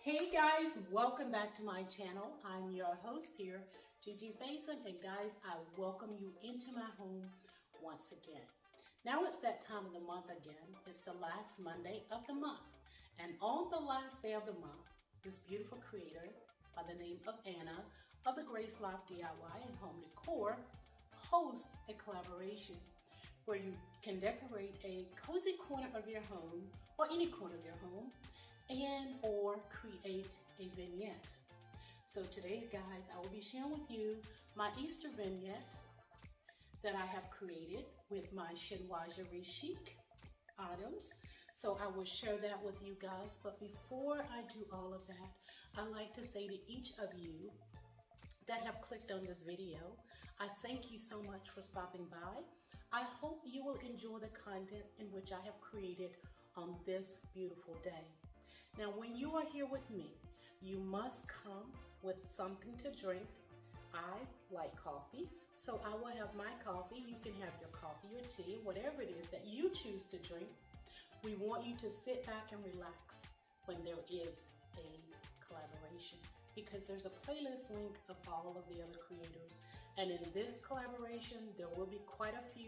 Hey guys, welcome back to my channel. I'm your host here, Gigi Faison, and guys, I welcome you into my home once again. Now it's that time of the month again. It's the last Monday of the month. And on the last day of the month, this beautiful creator by the name of Anna of the Grace Loft DIY and Home Decor hosts a collaboration where you can decorate a cozy corner of your home or any corner of your home and or create a vignette. So today, guys, I will be sharing with you my Easter vignette that I have created with my Chinoiserie Chic items. So I will share that with you guys. But before I do all of that, I'd like to say to each of you that have clicked on this video, I thank you so much for stopping by. I hope you will enjoy the content in which I have created on this beautiful day. Now, when you are here with me, you must come with something to drink. I like coffee, so I will have my coffee. You can have your coffee or tea, whatever it is that you choose to drink. We want you to sit back and relax when there is a collaboration, because there's a playlist link of all of the other creators. And in this collaboration, there will be quite a few.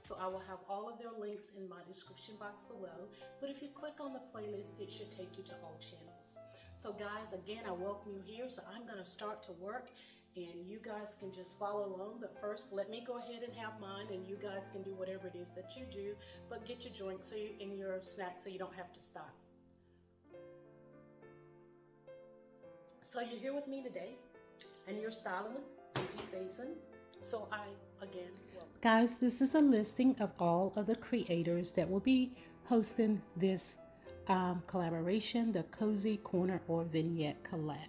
So I will have all of their links in my description box below. But if you click on the playlist, it should take you to all channels. So guys, again, I welcome you here. So I'm gonna start to work and you guys can just follow along. But first, let me go ahead and have mine, and you guys can do whatever it is that you do, but get your drink and your snack so you don't have to stop. So you're here with me today, and you're styling with Gigi Faison. So guys, this is a listing of all of the creators that will be hosting this collaboration, the Cozy Corner or Vignette collab.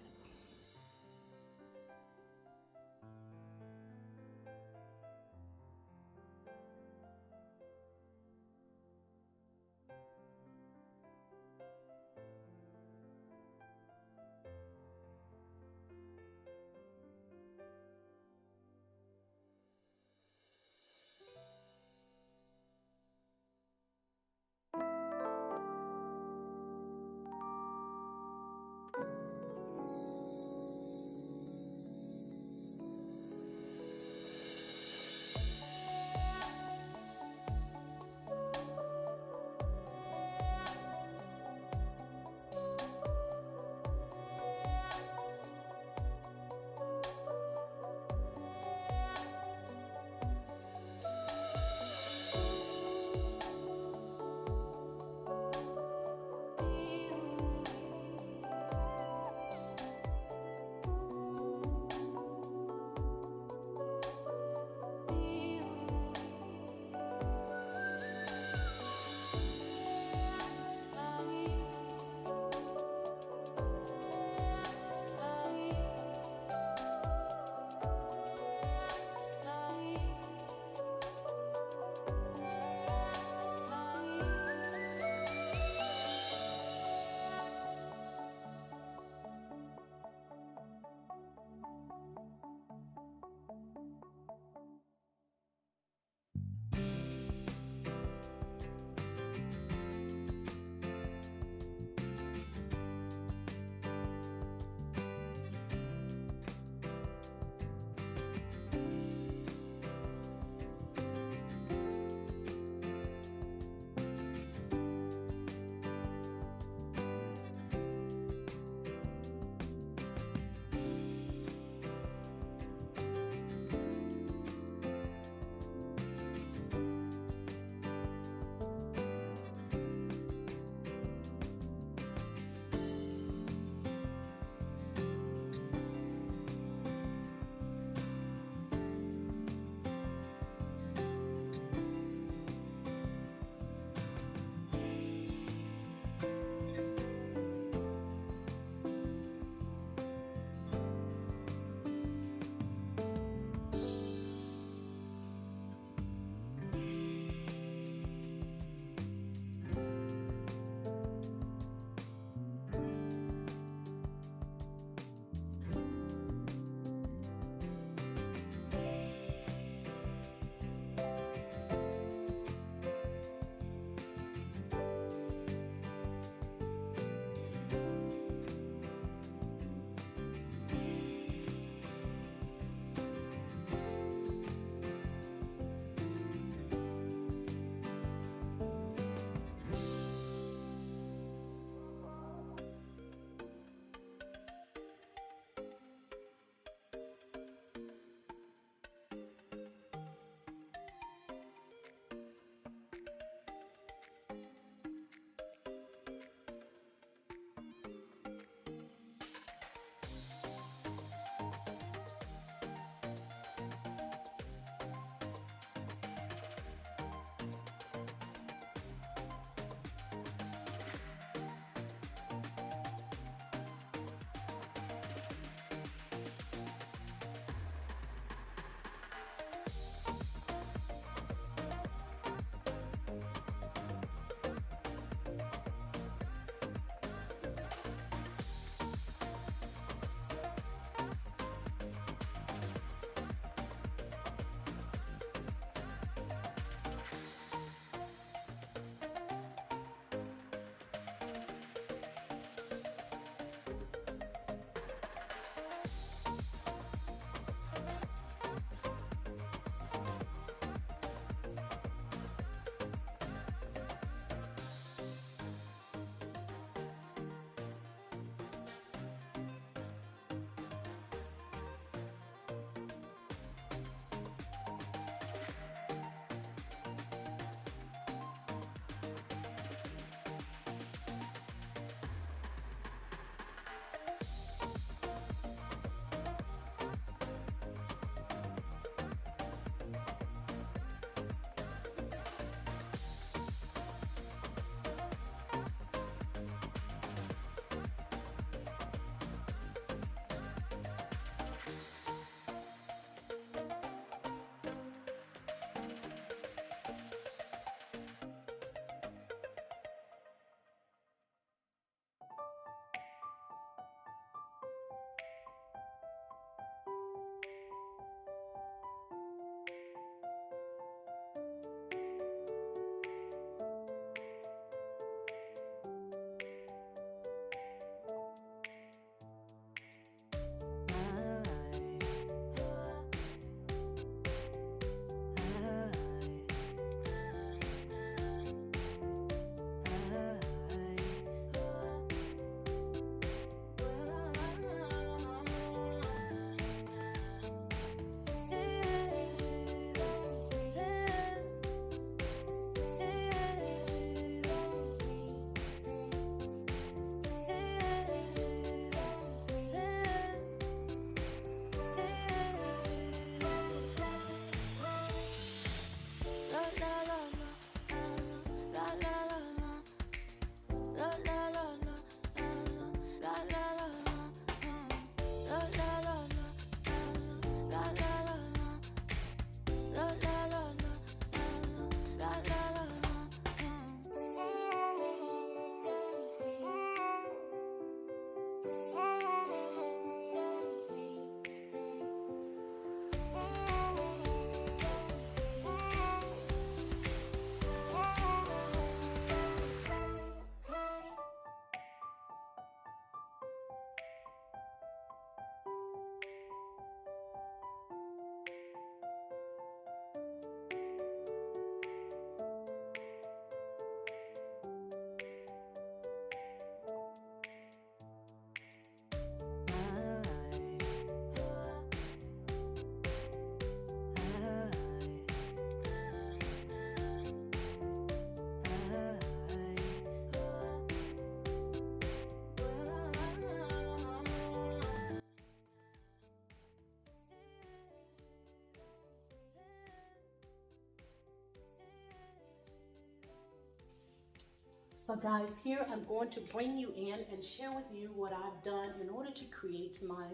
So guys, here I'm going to bring you in and share with you what I've done in order to create my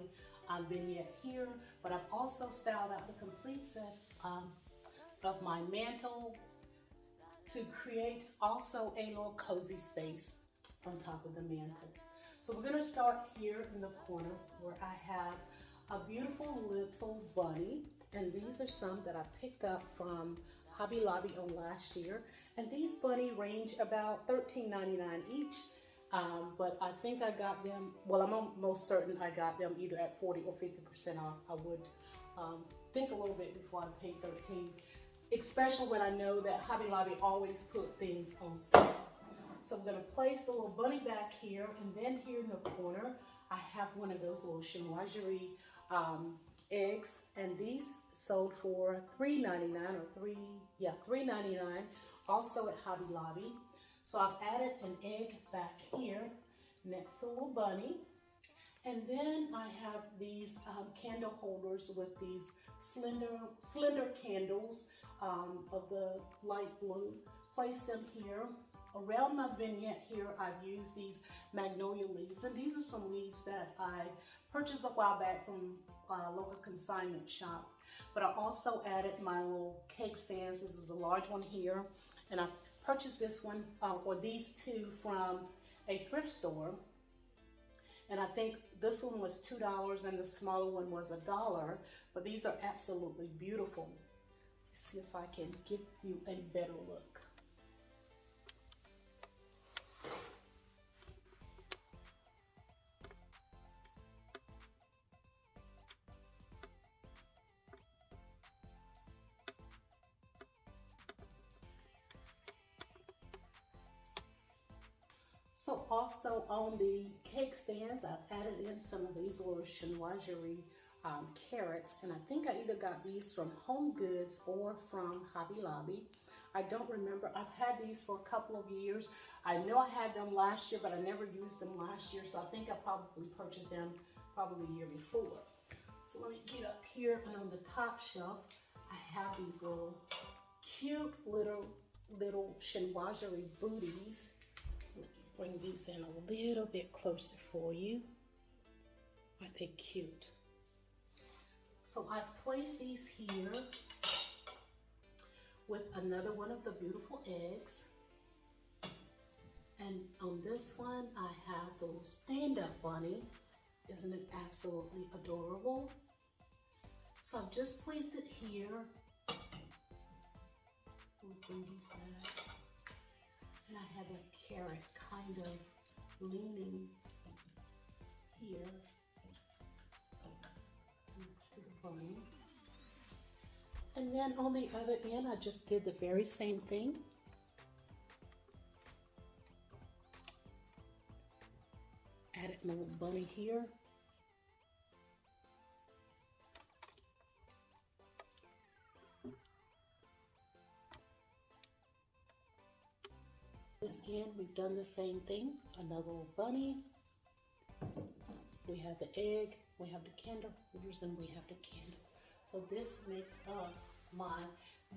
vignette here, but I've also styled out the complete set of my mantle to create also a little cozy space on top of the mantle. So we're going to start here in the corner where I have a beautiful little bunny, and these are some that I picked up from Hobby Lobby on last year, and these bunny range about $13.99 each, but I think I got them, well, I'm almost certain I got them either at 40 or 50% off. I would think a little bit before I paid $13, especially when I know that Hobby Lobby always put things on sale. So I'm going to place the little bunny back here, and then here in the corner I have one of those little chinoiserie eggs, and these sold for $3.99 or $3.99, also at Hobby Lobby. So I've added an egg back here next to the little bunny, and then I have these candle holders with these slender candles of the light blue. Place them here. Around my vignette here, I've used these magnolia leaves, and these are some leaves that I purchased a while back from a local consignment shop. But I also added my little cake stands. This is a large one here, and I purchased this one or these two from a thrift store, and I think this one was $2 and the smaller one was $1, but these are absolutely beautiful. Let's see if I can give you a better look. So also on the cake stands, I've added in some of these little chinoiserie carrots, and I think I either got these from Home Goods or from Hobby Lobby. I don't remember. I've had these for a couple of years. I know I had them last year, but I never used them last year, so I think I probably purchased them probably the year before. So let me get up here, and on the top shelf, I have these little cute little chinoiserie booties. Bring these in a little bit closer for you. Aren't they cute? So I've placed these here with another one of the beautiful eggs. And on this one, I have the little stand-up bunny. Isn't it absolutely adorable? So I've just placed it here. We'll bring these back. And I have a carrot kind of leaning here next to the bunny. And then on the other end, I just did the very same thing. Added my little bunny here. This end, we've done the same thing. Another little bunny. We have the egg, we have the candle holders, and we have the candle. So this makes up my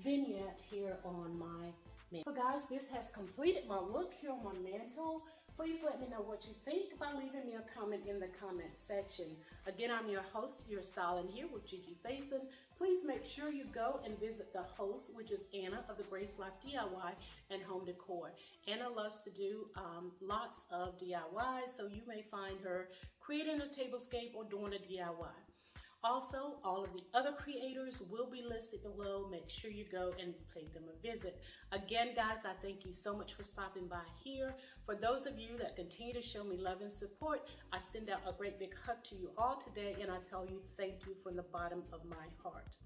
vignette here on my mantle. So guys, this has completed my look here on my mantle. Please let me know what you think by leaving me a comment in the comment section. Again, I'm your host, your styling here with Gigi Faison. Please make sure you go and visit the host, which is Anna of the Grace Life DIY and Home Decor. Anna loves to do lots of DIY, so you may find her creating a tablescape or doing a DIY. Also, all of the other creators will be listed below. Make sure you go and pay them a visit. Again, guys, I thank you so much for stopping by here. For those of you that continue to show me love and support, I send out a great big hug to you all today, and I tell you thank you from the bottom of my heart.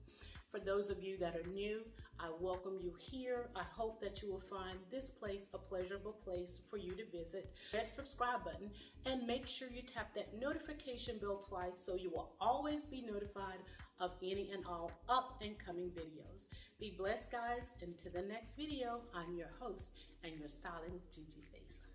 For those of you that are new, I welcome you here. I hope that you will find this place a pleasurable place for you to visit. Hit that subscribe button and make sure you tap that notification bell twice so you will always be notified of any and all up and coming videos. Be blessed, guys. Until the next video, I'm your host and your styling Gigi Faison.